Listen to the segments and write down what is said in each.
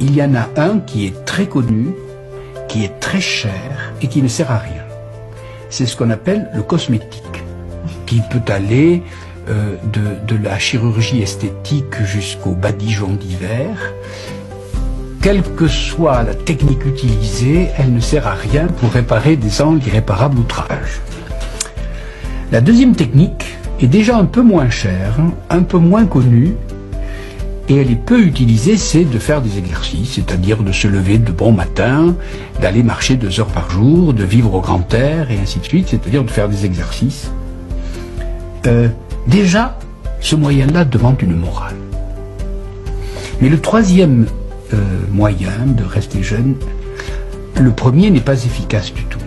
il y en a un qui est très connu, qui est très cher et qui ne sert à rien. C'est ce qu'on appelle le cosmétique, qui peut aller de la chirurgie esthétique jusqu'au badigeon d'hiver. Quelle que soit la technique utilisée, elle ne sert à rien pour réparer des angles irréparables outrage. La deuxième technique est déjà un peu moins chère, un peu moins connue, et elle est peu utilisée, c'est de faire des exercices, c'est-à-dire de se lever de bon matin, d'aller marcher 2 heures par jour, de vivre au grand air, et ainsi de suite, c'est-à-dire de faire des exercices. Déjà, ce moyen-là demande une morale. Mais le troisième moyen de rester jeune, le premier n'est pas efficace du tout.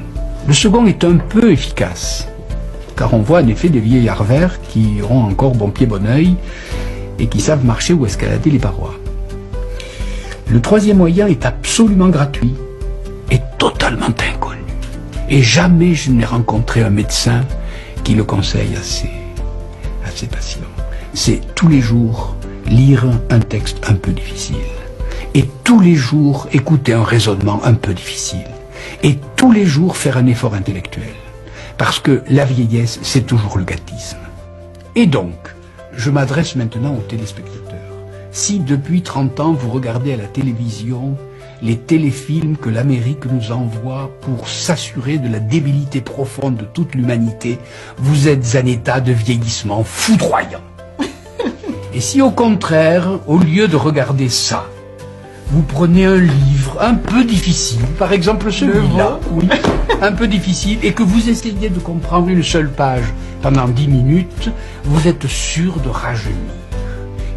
Le second est un peu efficace, car on voit en effet des vieillards verts qui ont encore bon pied bon oeil et qui savent marcher ou escalader les parois. Le troisième moyen est absolument gratuit et totalement inconnu. Et jamais je n'ai rencontré un médecin qui le conseille à ses patients. C'est tous les jours lire un texte un peu difficile. Et tous les jours écouter un raisonnement un peu difficile. Et tous les jours faire un effort intellectuel. Parce que la vieillesse, c'est toujours le gâtisme. Et donc, je m'adresse maintenant aux téléspectateurs. Si depuis 30 ans, vous regardez à la télévision les téléfilms que l'Amérique nous envoie pour s'assurer de la débilité profonde de toute l'humanité, vous êtes en état de vieillissement foudroyant. Et si au contraire, au lieu de regarder ça, vous prenez un livre un peu difficile, par exemple celui-là, oui, un peu difficile, et que vous essayez de comprendre une seule page pendant 10 minutes, vous êtes sûr de rajeunir.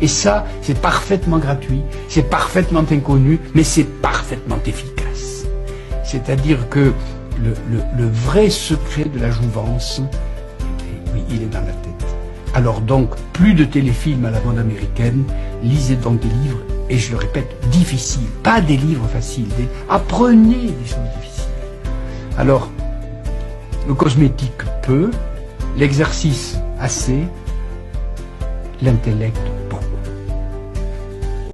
Et ça, c'est parfaitement gratuit, c'est parfaitement inconnu, mais c'est parfaitement efficace. C'est-à-dire que le vrai secret de la jouvence, oui, il est dans la tête. Alors donc, plus de téléfilms à la mode américaine, lisez donc des livres, et je le répète, difficiles, pas des livres faciles, apprenez des choses difficiles. Alors, le cosmétique peu, l'exercice assez, l'intellect